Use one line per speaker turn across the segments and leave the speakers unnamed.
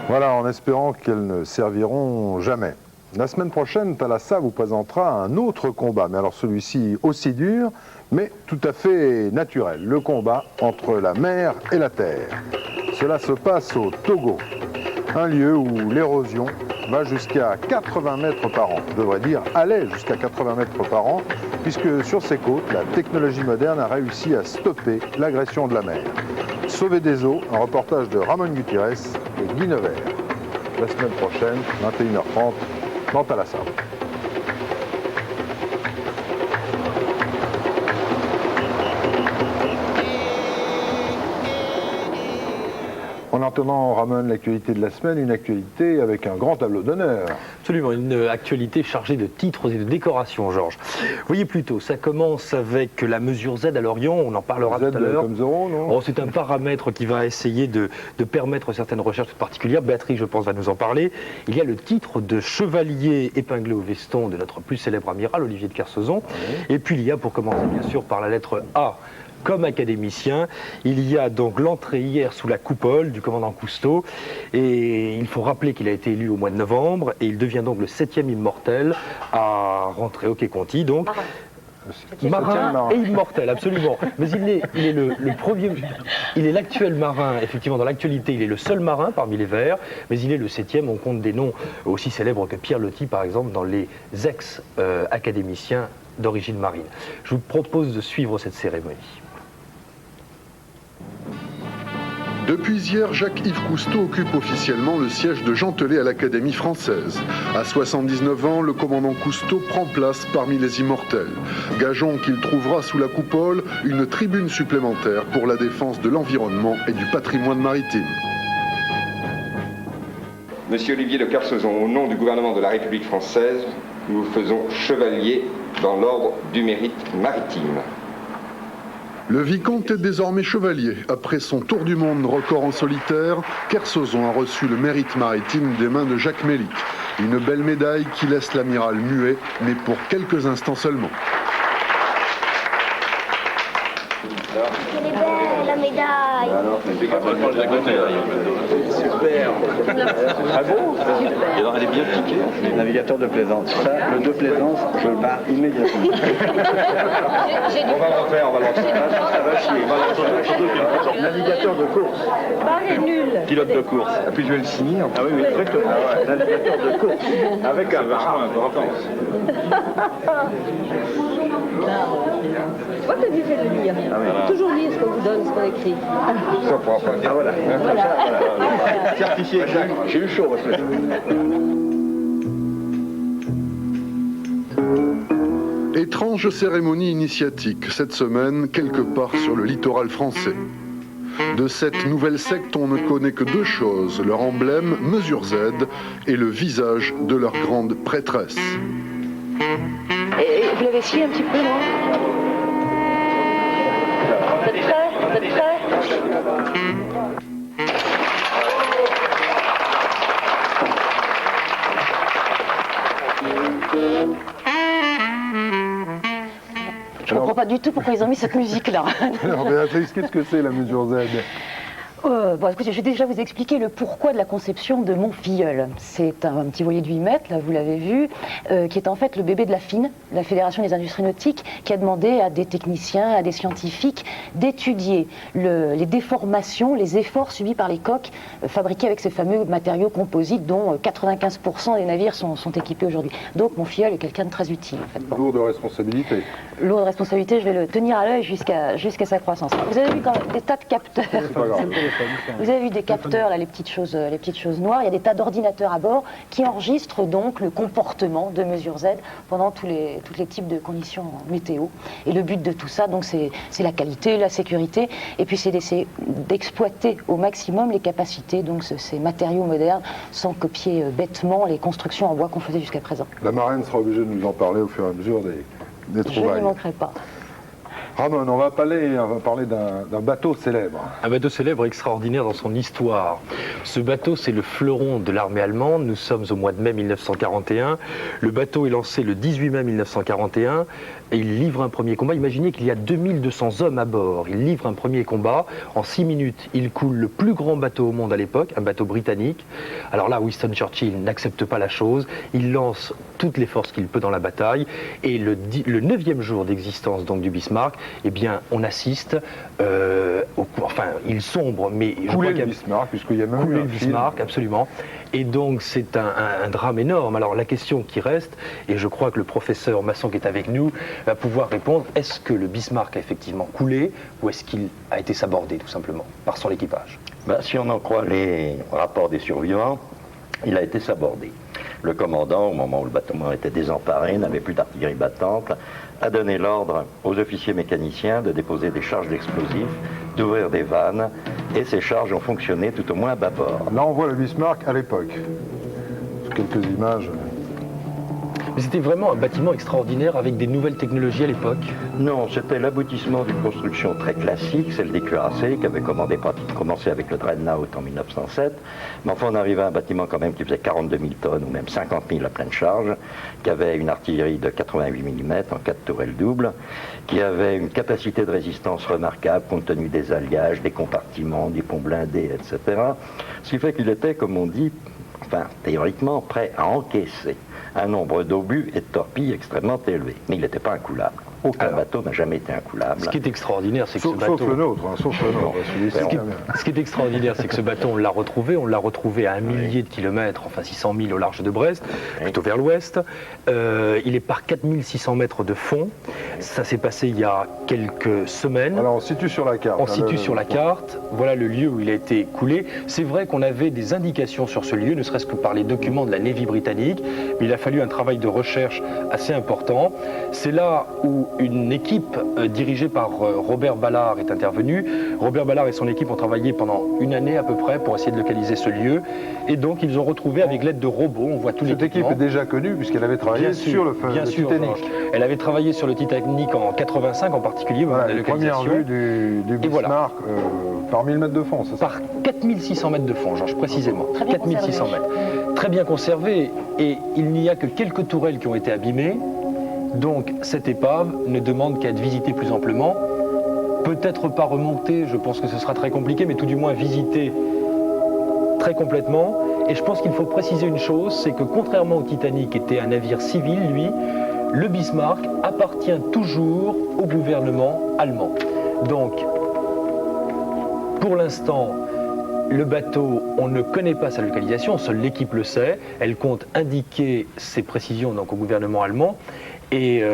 Voilà, en espérant qu'elles ne serviront jamais. La semaine prochaine, Thalassa vous présentera un autre combat, mais alors celui-ci aussi dur, mais tout à fait naturel, le combat entre la mer et la terre. Cela se passe au Togo, un lieu où l'érosion va jusqu'à 80 mètres par an. Je devrais dire allait jusqu'à 80 mètres par an, puisque sur ces côtes, la technologie moderne a réussi à stopper l'agression de la mer. Sauver des eaux, un reportage de Ramon Gutiérrez et Guy Nevers. La semaine prochaine, 21h30, dans Thalassa. En attendant, Ramon, l'actualité de la semaine, une actualité avec un grand tableau d'honneur.
Absolument, une actualité chargée de titres et de décorations, Georges. Voyez plutôt, ça commence avec la mesure Z à Lorient, on en parlera tout à l'heure.
Comme Zorro, non ?
C'est un paramètre qui va essayer de permettre certaines recherches particulières. Béatrice, je pense, va nous en parler. Il y a le titre de chevalier épinglé au veston de notre plus célèbre amiral, Olivier de Kersauzon. Oui. Et puis il y a, pour commencer bien sûr, par la lettre A, comme académicien, il y a donc l'entrée hier sous la coupole du commandant Cousteau, et il faut rappeler qu'il a été élu au mois de novembre, et il devient donc le 7e immortel à rentrer au Quai Conti, donc marin et immortel, absolument. Mais il est le premier, il est l'actuel marin, effectivement, dans l'actualité, il est le seul marin parmi les Verts, mais il est le 7e, on compte des noms aussi célèbres que Pierre Loti, par exemple, dans les ex-académiciens d'origine marine. Je vous propose de suivre cette cérémonie.
Depuis hier, Jacques-Yves Cousteau occupe officiellement le siège de Gentelet à l'Académie française. À 79 ans, le commandant Cousteau prend place parmi les immortels. Gageons qu'il trouvera sous la coupole une tribune supplémentaire pour la défense de l'environnement et du patrimoine maritime.
Monsieur Olivier de Kersauzon, au nom du gouvernement de la République française, nous vous faisons chevalier dans l'ordre du mérite maritime.
Le vicomte est désormais chevalier. Après son tour du monde record en solitaire, Kersauzon a reçu le mérite maritime des mains de Jacques Mélic. Une belle médaille qui laisse l'amiral muet, mais pour quelques instants seulement.
Elle est belle, la médaille.
Super. Ah bon? Super. Elle est bien piquée. Les navigateurs de plaisance. Ça, le de plaisance, je pars immédiatement.
On va le refaire, on va le refaire.
Ça va chier. Navigateur de course.
Bah, elle est nulle.
Pilote de course.
Et puis je vais le signer.
Ah oui, exactement. Ah ouais. Navigateur de course.
Avec un marin un peu intense.
Je crois que tu fais de lire. Toujours lire ce qu'on vous donne, ce qu'on écrit.
Ça pourra pas dire.
Ah voilà. Certifié, Jacques. J'ai eu chaud, parce que...
Étrange cérémonie initiatique, cette semaine, quelque part sur le littoral français. De cette nouvelle secte, on ne connaît que deux choses, leur emblème, mesure Z, et le visage de leur grande prêtresse.
Et vous l'avez scié un petit peu, non? Vous êtes prêts? Vous êtes prêts? Je comprends pas du tout pourquoi ils ont mis cette musique-là.
Alors Béatrice, qu'est-ce que c'est la mesure Z ?
Bon, écoutez, je vais déjà vous expliquer le pourquoi de la conception de mon filleul. C'est un petit voilier de 8 mètres, là vous l'avez vu, qui est en fait le bébé de la FIN, la Fédération des industries nautiques, qui a demandé à des techniciens, à des scientifiques d'étudier les déformations, les efforts subis par les coques fabriqués avec ces fameux matériaux composites dont 95% des navires sont équipés aujourd'hui. Donc mon filleul est quelqu'un de très utile. En fait. Bon.
Lourde responsabilité.
Lourde responsabilité, je vais le tenir à l'œil jusqu'à sa croissance. Vous avez vu quand même des tas de capteurs. Vous avez vu des capteurs, là, les petites choses noires. Il y a des tas d'ordinateurs à bord qui enregistrent donc le comportement de mesure Z pendant tous les types de conditions météo. Et le but de tout ça, donc, c'est la qualité, la sécurité, et puis c'est d'essayer d'exploiter au maximum les capacités, donc ces matériaux modernes, sans copier bêtement les constructions en bois qu'on faisait jusqu'à présent.
La marraine sera obligée de nous en parler au fur et à mesure des trouvailles.
Je n'y manquerai pas.
Ramon, on va parler d'un bateau célèbre.
Un bateau célèbre extraordinaire dans son histoire. Ce bateau, c'est le fleuron de l'armée allemande. Nous sommes au mois de mai 1941. Le bateau est lancé le 18 mai 1941 et il livre un premier combat. Imaginez qu'il y a 2200 hommes à bord. Il livre un premier combat. En 6 minutes, il coule le plus grand bateau au monde à l'époque, un bateau britannique. Alors là, Winston Churchill n'accepte pas la chose. Il lance toutes les forces qu'il peut dans la bataille. Et le 9e jour d'existence donc du Bismarck, eh bien, on assiste, enfin, il sombre, mais je crois qu'il y a
Bismarck, puisqu'il y a même eu
couler
un
le
film.
Bismarck, absolument. Et donc, c'est un drame énorme. Alors, la question qui reste, et je crois que le professeur Masson qui est avec nous va pouvoir répondre, est-ce que le Bismarck a effectivement coulé ou est-ce qu'il a été sabordé, tout simplement, par son équipage?
Si on en croit les rapports des survivants, il a été sabordé. Le commandant, au moment où le bâtiment était désemparé, n'avait plus d'artillerie battante, a donné l'ordre aux officiers mécaniciens de déposer des charges d'explosifs, d'ouvrir des vannes, et ces charges ont fonctionné tout au moins à bâbord.
Là, on voit le Bismarck à l'époque. Quelques images.
Mais c'était vraiment un bâtiment extraordinaire avec des nouvelles technologies à l'époque.
Non, c'était l'aboutissement d'une construction très classique, celle des cuirassés, qui avait commencé avec le Dreadnought en 1907. Mais enfin, on arrivait à un bâtiment quand même qui faisait 42 000 tonnes ou même 50 000 à pleine charge, qui avait une artillerie de 88 mm en 4 tourelles doubles, qui avait une capacité de résistance remarquable compte tenu des alliages, des compartiments, des ponts blindés, etc. Ce qui fait qu'il était, comme on dit, enfin, théoriquement, prêt à encaisser un nombre d'obus et de torpilles extrêmement élevé. Mais il n'était pas incoulable. Aucun bateau n'a jamais été incoulable.
Ce qui est extraordinaire, c'est que
Sauf,
ce bateau...
sauf le nôtre, sauf le nôtre.
Ce qui est extraordinaire, c'est que ce bateau, on l'a retrouvé à 1 millier de kilomètres, enfin 600 000 au large de Brest, plutôt vers l'ouest. Il est par 4600 mètres de fond. Ça s'est passé il y a quelques semaines.
Alors on situe sur la carte.
On situe sur la carte, voilà le lieu où il a été coulé. C'est vrai qu'on avait des indications sur ce lieu, ne serait-ce que par les documents de la Navy britannique, mais il a fallu un travail de recherche assez important. C'est là où une équipe dirigée par Robert Ballard est intervenue. Robert Ballard et son équipe ont travaillé pendant 1 année à peu près pour essayer de localiser ce lieu. Et donc ils ont retrouvé avec l'aide de robots, on voit tous les
Cette équipe est déjà connue puisqu'elle avait travaillé sur le Titanic.
Elle avait travaillé sur le Titanic en 85 en particulier.
Voilà, les premières vues du Bismarck par 1000 mètres de fond, c'est ça?
Par 4600 mètres de fond, Georges, précisément.
Très bien
4600
conservé.
mètres. Très bien conservé. Et il n'y a que quelques tourelles qui ont été abîmées. Donc cette épave ne demande qu'à être visitée plus amplement. Peut-être pas remonter, je pense que ce sera très compliqué, mais tout du moins visiter très complètement. Et je pense qu'il faut préciser une chose, c'est que contrairement au Titanic, qui était un navire civil, lui, le Bismarck appartient toujours au gouvernement allemand. Donc, pour l'instant, le bateau, on ne connaît pas sa localisation, seule l'équipe le sait. Elle compte indiquer ses précisions donc, au gouvernement allemand et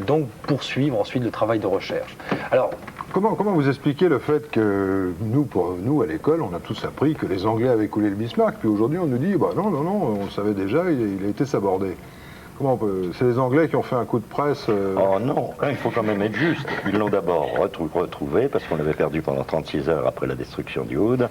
donc poursuivre ensuite le travail de recherche. Alors,
Comment vous expliquez le fait que nous, à l'école, on a tous appris que les Anglais avaient coulé le Bismarck, puis aujourd'hui on nous dit, bah non, on le savait déjà, il a été sabordé. C'est les Anglais qui ont fait un coup de presse
Oh non, il faut quand même être juste. Ils l'ont d'abord retrouvé parce qu'on l'avait perdu pendant 36 heures après la destruction du Hood.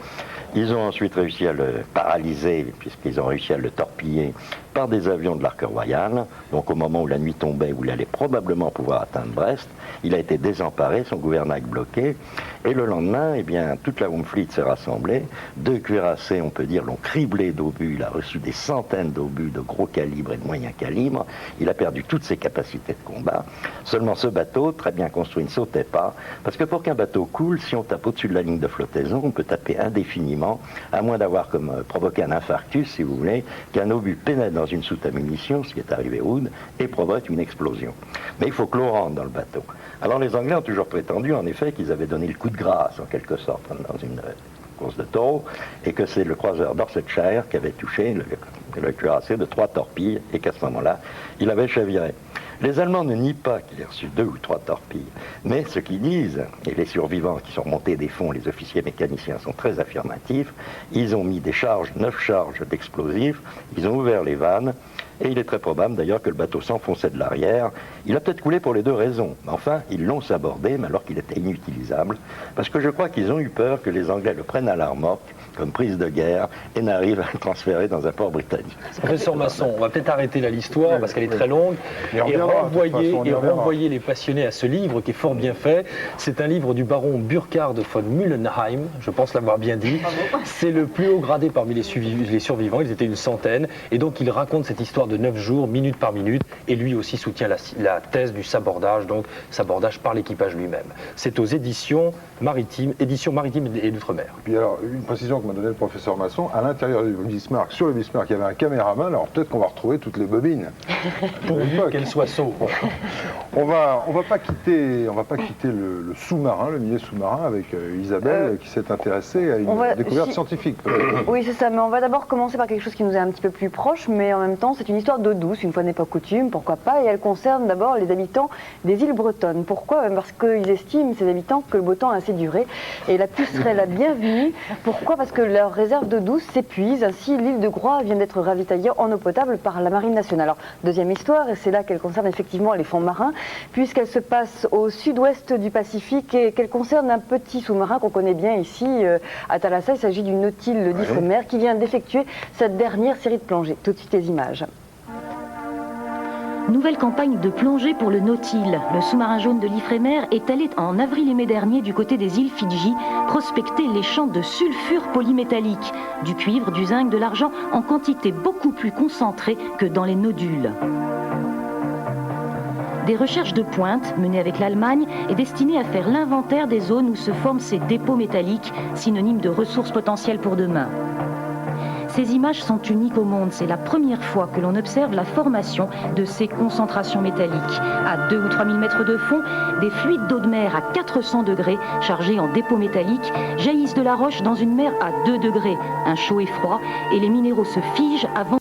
Ils ont ensuite réussi à le paralyser puisqu'ils ont réussi à le torpiller par des avions de l'Ark Royal. Donc au moment où la nuit tombait, où il allait probablement pouvoir atteindre Brest, il a été désemparé, son gouvernail bloqué. Et le lendemain, eh bien, toute la Home Fleet s'est rassemblée. 2 cuirassés, on peut dire, l'ont criblé d'obus. Il a reçu des centaines d'obus de gros calibre et de moyen calibre. Il a perdu toutes ses capacités de combat. Seulement ce bateau, très bien construit, ne sautait pas. Parce que pour qu'un bateau coule, si on tape au-dessus de la ligne de flottaison, on peut taper indéfiniment, à moins d'avoir comme provoqué un infarctus, si vous voulez, qu'un obus pénètre dans une soute à munitions, ce qui est arrivé au Hood, et provoque une explosion. Mais il faut que l'eau rentre dans le bateau. Alors les Anglais ont toujours prétendu, en effet, qu'ils avaient donné le coup de grâce, en quelque sorte, dans une course de taureau, et que c'est le croiseur Dorsetshire qui avait touché le cuirassé de 3 torpilles, et qu'à ce moment-là, il avait chaviré. Les Allemands ne nient pas qu'il ait reçu 2 ou 3 torpilles, mais ce qu'ils disent, et les survivants qui sont remontés des fonds, les officiers mécaniciens sont très affirmatifs, ils ont mis 9 charges d'explosifs, ils ont ouvert les vannes, et il est très probable d'ailleurs que le bateau s'enfonçait de l'arrière. Il a peut-être coulé pour les 2 raisons. Enfin, ils l'ont sabordé, mais alors qu'il était inutilisable. Parce que je crois qu'ils ont eu peur que les Anglais le prennent à la remorque comme prise de guerre et n'arrive à le transférer dans un port britannique.
Professeur Masson, on va peut-être arrêter là l'histoire parce qu'elle est très longue et renvoyer les passionnés à ce livre qui est fort bien fait. C'est un livre du baron Burkhard von Müllenheim, je pense l'avoir bien dit. C'est le plus haut gradé parmi les survivants, ils étaient une centaine, et donc il raconte cette histoire de 9 jours, minute par minute, et lui aussi soutient la thèse du sabordage, donc sabordage par l'équipage lui-même. C'est aux éditions maritimes et d'outre-mer.
Puis alors, une précision que m'a donné le professeur Masson, à l'intérieur du Bismarck, sur le Bismarck, il y avait un caméraman, alors peut-être qu'on va retrouver toutes les bobines.
Pourvu qu'elle soit sauve.
On va pas quitter le sous-marin, le milieu sous-marin, avec Isabelle qui s'est intéressée à une découverte scientifique.
Oui, c'est ça, mais on va d'abord commencer par quelque chose qui nous est un petit peu plus proche, mais en même temps, c'est une histoire d'eau douce, une fois n'est pas coutume, pourquoi pas, et elle concerne d'abord les habitants des îles bretonnes. Pourquoi? Parce qu'ils estiment, ces habitants, que le beau temps a assez duré, et la pluie serait la bienvenue. Pourquoi? Parce que leur réserve d'eau douce s'épuise, ainsi l'île de Groix vient d'être ravitaillée en eau potable par la marine nationale. Alors, deuxième histoire, et c'est là qu'elle concerne effectivement les fonds marins, puisqu'elle se passe au sud-ouest du Pacifique et qu'elle concerne un petit sous-marin qu'on connaît bien ici à Thalassa. Il s'agit du Nautile d'Ifremer qui vient d'effectuer cette dernière série de plongées. Tout de suite les images.
Nouvelle campagne de plongée pour le Nautile. Le sous-marin jaune de l'Ifremer est allé en avril et mai dernier du côté des îles Fidji prospecter les champs de sulfure polymétallique, du cuivre, du zinc, de l'argent en quantité beaucoup plus concentrée que dans les nodules. Des recherches de pointe, menées avec l'Allemagne, est destinées à faire l'inventaire des zones où se forment ces dépôts métalliques, synonymes de ressources potentielles pour demain. Ces images sont uniques au monde. C'est la première fois que l'on observe la formation de ces concentrations métalliques. À 2 ou 3 000 mètres de fond, des fluides d'eau de mer à 400 degrés, chargés en dépôts métalliques, jaillissent de la roche dans une mer à 2 degrés. Un chaud et froid, et les minéraux se figent avant